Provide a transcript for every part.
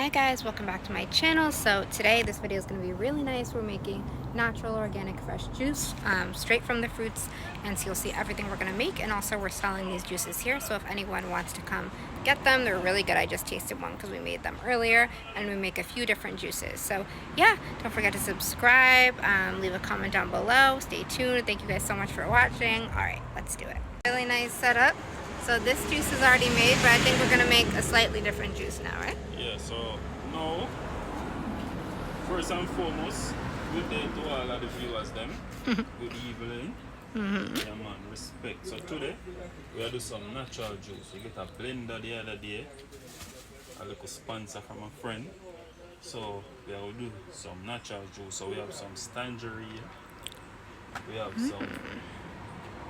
Hi guys, welcome back to my channel. So today this video is going to be really nice. We're making natural, organic, fresh juice straight from the fruits, and so you'll see everything we're going to make. And also we're selling these juices here, so if anyone wants to come get them, they're really good. I just tasted one because we made them earlier, and we make a few different juices. So yeah, don't forget to subscribe, leave a comment down below, stay tuned. Thank you guys so much for watching. Alright, let's do it. Really nice setup. So this juice is already made, but I think we're going to make a slightly different juice now, right? Yeah, so now, first and foremost, good day to all of the viewers them. Good evening. Yeah man, respect. So today, we are doing some natural juice. We get a blender the other day, a little sponsor from a friend. So we will do some natural juice. So we have some tangerine, we have some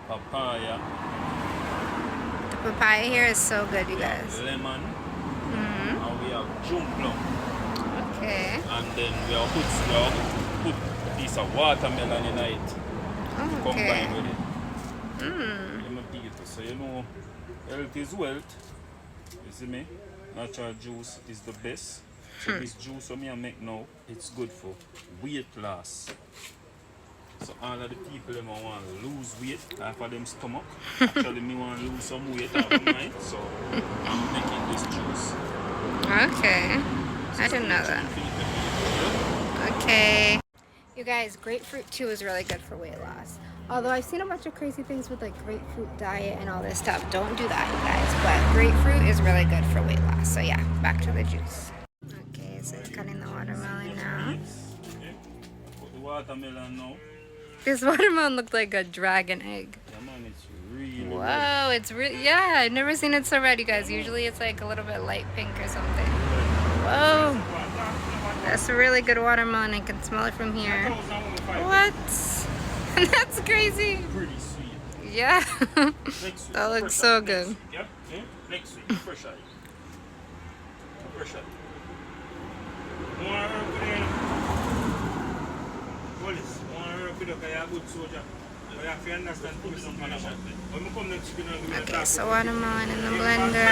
papaya. Papaya here is so good, you guys. Lemon. And we have June plum. Okay. And then we have put a piece of watermelon in it. Oh, okay. Combined with it. So you know, health is wealth. You see me? Natural juice is the best. So this juice for me I make now, it's good for weight loss. So all of the people them want to lose weight off of them stomach. Actually me want to lose some weight off of mine. So I'm making this juice. Okay. I didn't know that. Okay. You guys, grapefruit too is really good for weight loss. Although I've seen a bunch of crazy things with like grapefruit diet and all this stuff. Don't do that, you guys. But grapefruit is really good for weight loss. So yeah, back to the juice. Okay, so it's cutting the watermelon now. Put the watermelon now. This watermelon looked like a dragon egg. Yeah man, it's really Whoa, it's really, yeah, I've never seen it so red, you guys. Usually it's like a little bit light pink or something. Whoa, that's a really good watermelon. I can smell it from here. What? That's crazy. pretty sweet. Yeah, Next week, that looks so good. Yep. Next week, fresh eye. Fresh eye. Okay, so watermelon in the blender.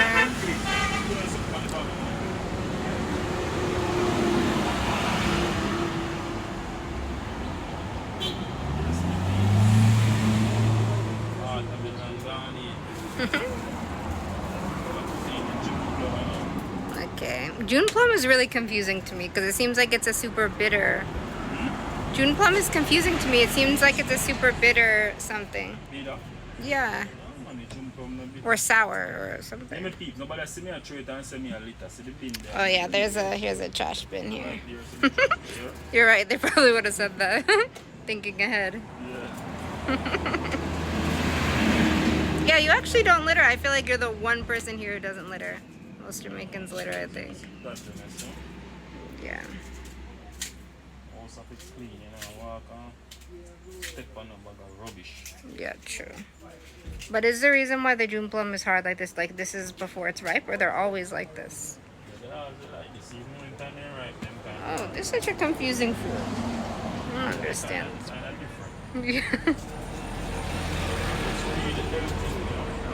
Okay, June plum is really confusing to me because it seems like it's a super bitter. June plum is confusing to me. It seems like it's a super bitter something. Yeah. Or sour or something. Oh yeah, here's a trash bin here. You're right, they probably would have said that. Thinking ahead. Yeah, you actually don't litter. I feel like you're the one person here who doesn't litter. Most Jamaicans litter, I think. Yeah. Yeah, true. But is the reason why the June plum is hard like this is before it's ripe, or they're always like this? Oh, this is such a confusing food. I don't understand. Yeah.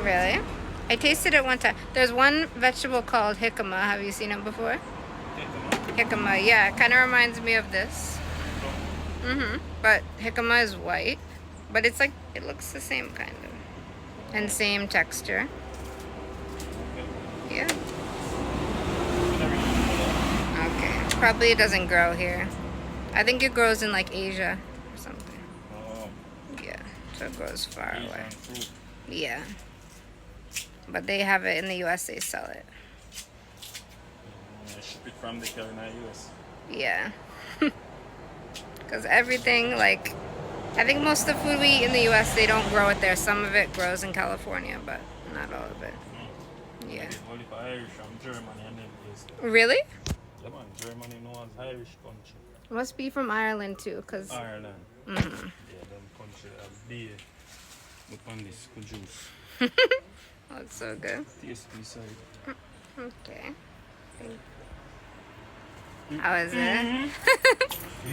Really? I tasted it one time. There's one vegetable called jicama. Have you seen it before? Jicama, yeah. It kind of reminds me of this. But jicama is white. But it's like, it looks the same kind of. And same texture. Yeah. Okay. Probably it doesn't grow here. I think it grows in like Asia or something. Yeah. So it grows far away. Yeah. But they have it in the US, they sell it. Ship it from the Carolina US. Yeah. Because everything, like, I think most of the food we eat in the US, they don't grow it there. Some of it grows in California, but not all of it. Yeah. Irish from Germany and then Really? Yeah man, Germany knows Irish country. Must be from Ireland too, because... Ireland. Yeah, them country have beer. Look on this good juice. Oh, it's so good. Tasty side. Okay. How is it?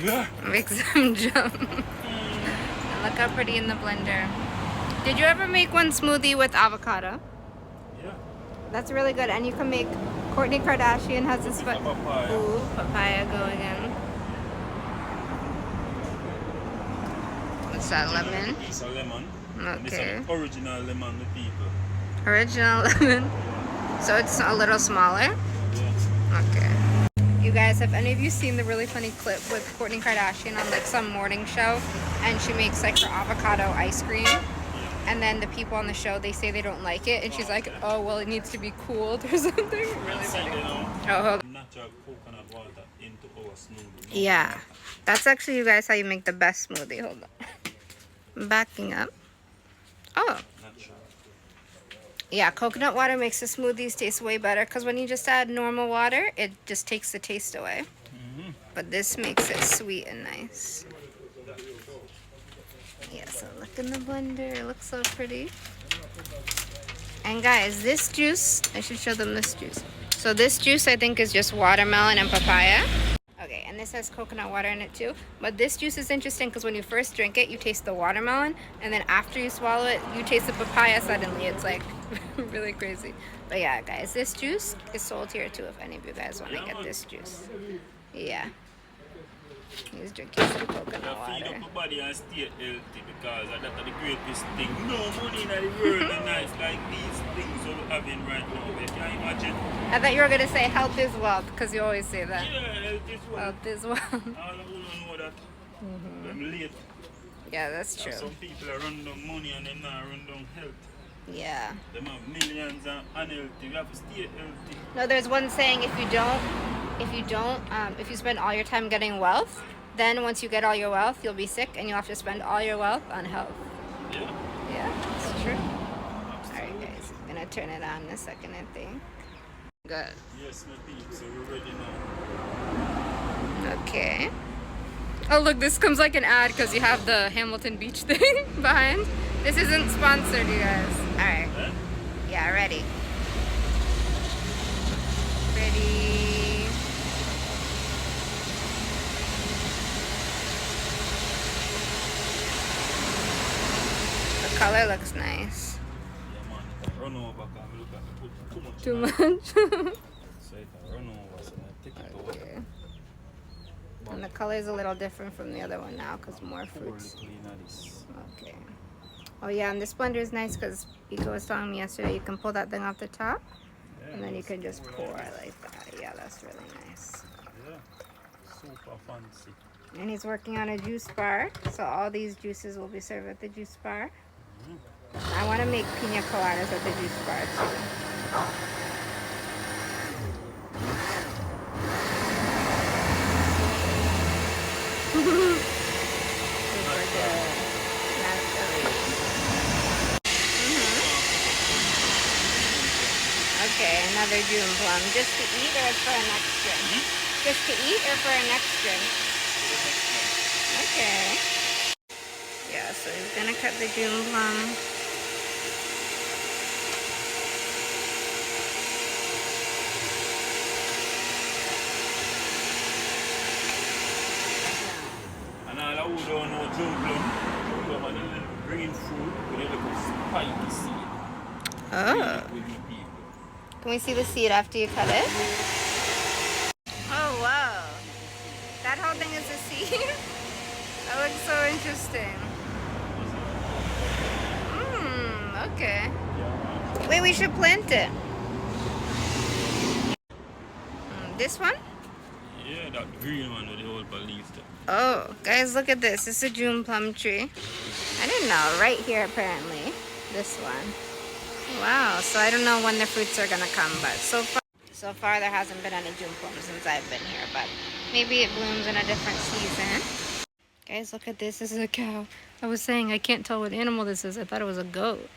Yeah. Makes them jump. And look how pretty in the blender. Did you ever make one smoothie with avocado? Yeah. That's really good. And you can make Kourtney Kardashian has this Papaya. Ooh, papaya going in. What's that, lemon? It's a lemon. And it's Okay. an original lemon, the people. Original lemon. So it's a little smaller? Yeah. Okay. You guys, have any of you seen the really funny clip with Kourtney Kardashian on like some morning show and she makes like her avocado ice cream and then the people on the show, they say they don't like it and she's like, oh well, it needs to be cooled or something? Really funny. Oh, hold on. Natural coconut water into our smoothie. Yeah, that's actually, you guys, how you make the best smoothie. Hold on. Backing up. Oh. Natural. Yeah, coconut water makes the smoothies taste way better because when you just add normal water, it just takes the taste away. But this makes it sweet and nice. Yeah, so look in the blender. It looks so pretty. And guys, this juice, I should show them this juice. So this juice, I think, is just watermelon and papaya. Okay, and this has coconut water in it too. But this juice is interesting because when you first drink it, you taste the watermelon. And then after you swallow it, you taste the papaya suddenly. It's like really crazy. But yeah, guys, this juice is sold here too if any of you guys want to get this juice. Yeah. He's drinking some coconut Feed water. up your body and stay healthy because that's the greatest thing. No money in the world and nice like these things we're having right now. Can you imagine? I thought you were going to say health is wealth because you always say that. Yeah, health is well. Health is wealth. All of you don't know that. I'm late. Yeah, that's true. Some people are run down money and them not run down health. Yeah. Them have millions and unhealthy. We have to stay healthy. No, there's one saying, if you spend all your time getting wealth, then once you get all your wealth, you'll be sick and you'll have to spend all your wealth on health. Yeah. Yeah, that's true. Alright guys, I'm gonna turn it on in a second, I think. Good. Yes, my people, so we're ready now. Okay. Oh look, this comes like an ad because you have the Hamilton Beach thing behind. This isn't sponsored, you guys. Alright. Huh? Yeah, ready. Ready. The color looks nice. Yeah, man. Run over because we look at me put Too in much. it. So it can run over, so I take it over. Okay. And the color is a little different from the other one now because more fruits. Okay. Oh yeah, and this blender is nice because Ika was telling me yesterday you can pull that thing off the top and then you can just pour it like that. Yeah, that's really nice. Yeah, super fancy. And he's working on a juice bar, so all these juices will be served at the juice bar. I want to make pina coladas at the juice bar too. Super good. Naturally. Okay, another June plum. Just to eat or for a next drink? Just to eat or for a next drink? Okay. Yeah, so he's gonna cut the June plum. And all who don't know June plum and a little green fruit with a little spiky seed. Oh. With the people. Can we see the seed after you cut it? Oh, wow. That whole thing is a seed? That looks so interesting. Okay. Wait, we should plant it. This one? Yeah, that green one with the old leaves there. Oh, guys, look at this. It's a June plum tree. I didn't know. Right here, apparently. This one. Wow. So I don't know when the fruits are gonna come, but so far there hasn't been any June plums since I've been here. But maybe it blooms in a different season. Guys, look at this. This is a cow. I was saying I can't tell what animal this is. I thought it was a goat.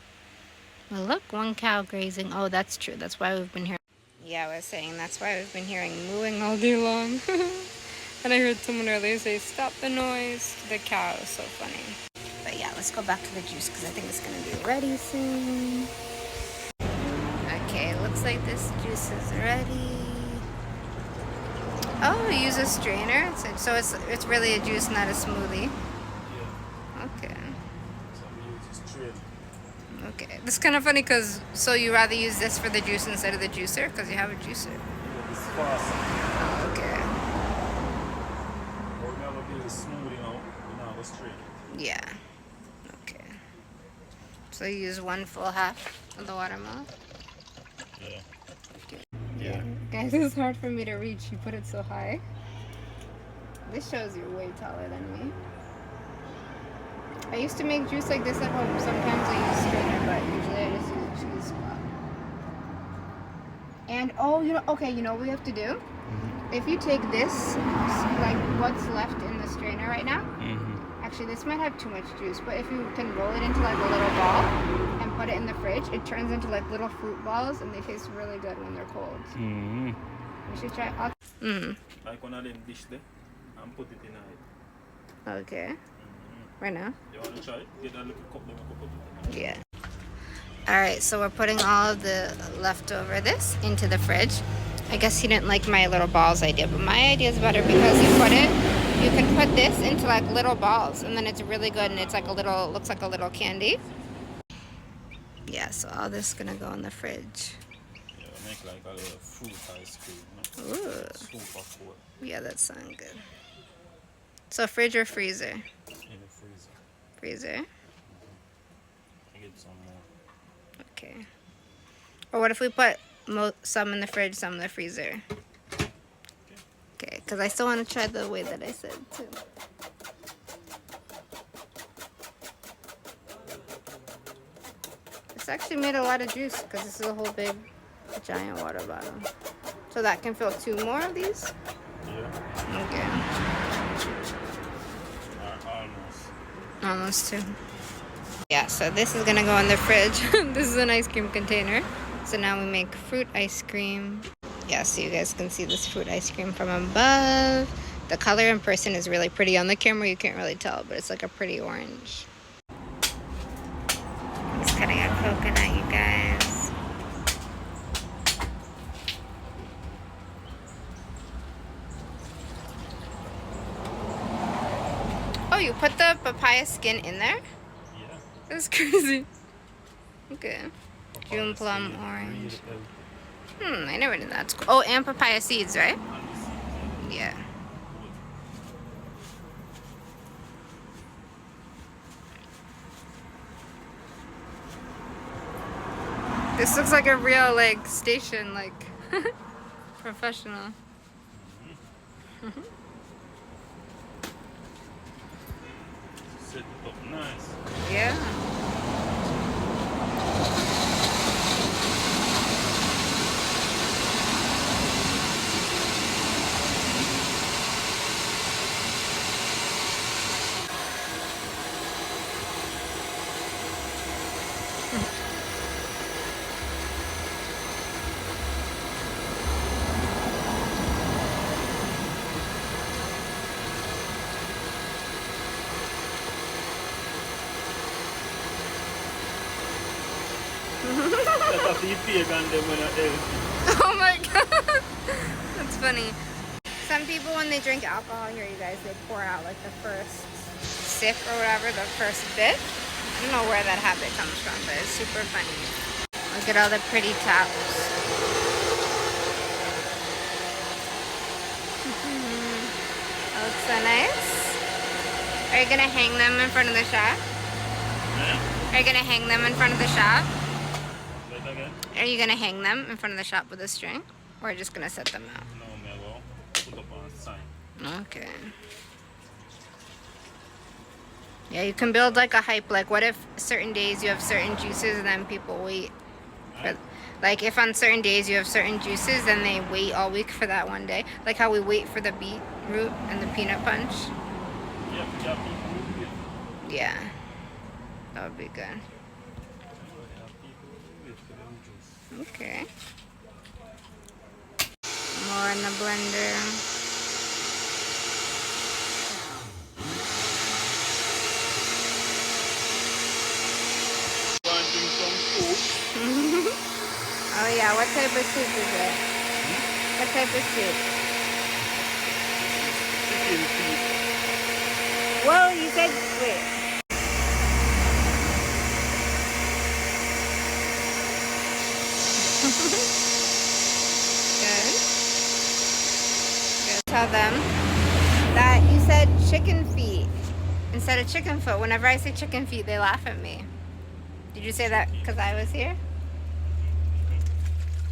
Well, look, one cow grazing. Oh, that's true. That's why we've been here. Yeah, I was saying that's why we've been hearing mooing all day long. And I heard someone earlier say, stop the noise to the cow. It was so funny. But yeah, let's go back to the juice because I think it's going to be ready soon. Okay, looks like this juice is ready. Oh, we use a strainer. So it's really a juice, not a smoothie. Yeah. Okay. So we use this tray. Okay. This is kind of funny because, so you rather use this for the juice instead of the juicer because you have a juicer. It's fast. Oh, okay. Or we have a bit of smoothie now. We now go straight. Yeah. Okay. So you use one full half of the watermelon? Yeah. Yeah. Guys, it's hard for me to reach. You put it so high. This shows you're way taller than me. I used to make juice like this at home. Sometimes I use strainer, but usually I just use a cheese spot. And oh, you know, okay, you know what we have to do? Mm-hmm. If you take this, like what's left in the strainer right now, actually this might have too much juice, but if you can roll it into like a little ball and put it in the fridge, it turns into like little fruit balls and they taste really good when they're cold. We should try. Like one of them dish there and put it in it. Okay. Right now? You want to try it? Get that little cup, then we put it in. Yeah. Alright, so we're putting all of the leftover this into the fridge. I guess he didn't like my little balls idea, but my idea is better because you can put this into like little balls and then it's really good and it's like a little, looks like a little candy. Yeah, so all this is gonna go in the fridge. Yeah, make like a little fruit ice cream. Ooh. Super cool. Yeah, that sounds good. So fridge or freezer? In the freezer. Freezer. I get some more. Okay. Or what if we put some in the fridge, some in the freezer? Okay, because I still want to try the way that I said too. This actually made a lot of juice because this is a whole big, giant water bottle. So that can fill 2 more of these? Yeah. Okay. Almost 2. Yeah, so this is gonna go in the fridge. This is an ice cream container. So now we make fruit ice cream. Yeah, so you guys can see this fruit ice cream from above. The color in person is really pretty. On the camera you can't really tell, but it's like a pretty orange. Just cutting a coconut, you guys. Oh, you put the papaya skin in there? Yeah. That's crazy. Okay. June plum orange. I never knew that. Oh, and papaya seeds, right? Yeah. This looks like a real, like, station, like, professional. Set it up nice. Yeah. Oh my god. That's funny. Some people, when they drink alcohol here, you guys, they pour out like the first sip or whatever, the first bit. I don't know where that habit comes from, but it's super funny. Look at all the pretty tops. That looks so nice. Are you gonna hang them in front of the shop? Yeah. Are you gonna hang them in front of the shop? Again? Are you gonna hang them in front of the shop with a string? Or just gonna set them out? No, Melo. Put up on a sign. Okay. Yeah, you can build like a hype. Like, what if certain days you have certain juices and then people wait? Like, if on certain days you have certain juices, then they wait all week for that one day. Like how we wait for the beetroot and the peanut punch. Yeah. That would be good. Okay. More in the blender. Oh yeah, what type of soup is it? What type of soup? Whoa, you said, wait. Tell them that you said chicken feet instead of chicken foot. Whenever I say chicken feet, they laugh at me. Did you say that because I was here?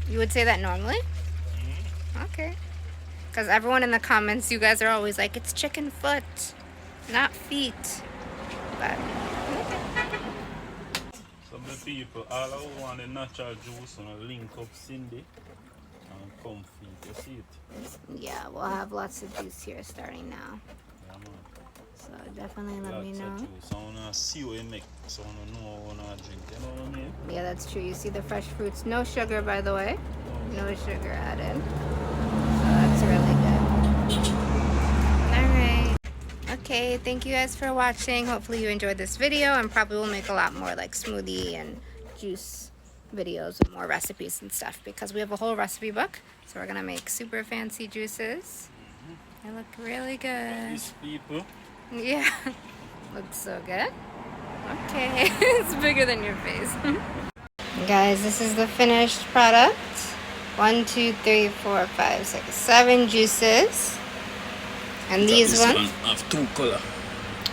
You would say that normally? Okay. Because everyone in the comments, you guys are always like, it's chicken foot, not feet. But some of the people, all I want a natural juice and a link up Cindy and come feed. You see it? yeah, we'll have lots of juice here starting now. Yeah, man. So definitely let me Lots know. of juice. I want to see what you make, so I want to know what I want to drink. You know what I mean? Yeah, that's true. You see the fresh fruits. No sugar, by the way. No sugar added. So that's really good. Alright. Okay, thank you guys for watching. Hopefully you enjoyed this video, and probably we'll make a lot more like smoothie and juice videos with more recipes and stuff, because we have a whole recipe book. So we're going to make super fancy juices. They look really good. These people. Yeah. Looks so good. Okay. It's bigger than your face. Guys, this is the finished product. 1, 2, 3, 4, 5, 6, 7 juices. And these ones have 2 color.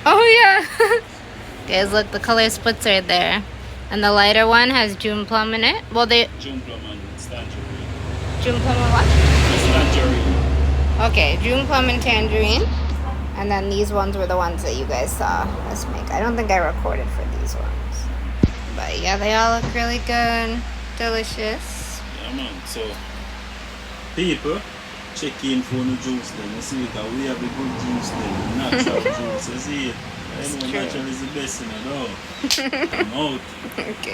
Oh yeah. Guys, look, the color splits right there. And the lighter one has June plum in it. Well, June plum and tangerine. June plum and what? It's tangerine. Okay, June plum and tangerine. And then these ones were the ones that you guys saw us make. I don't think I recorded for these ones. But yeah, they all look really good. Delicious. Yeah, man. So, people, check in for the juice then. You see, because we have the good juice then. Natural juice. You see, I know natural is the best in it all. I'm out. Okay.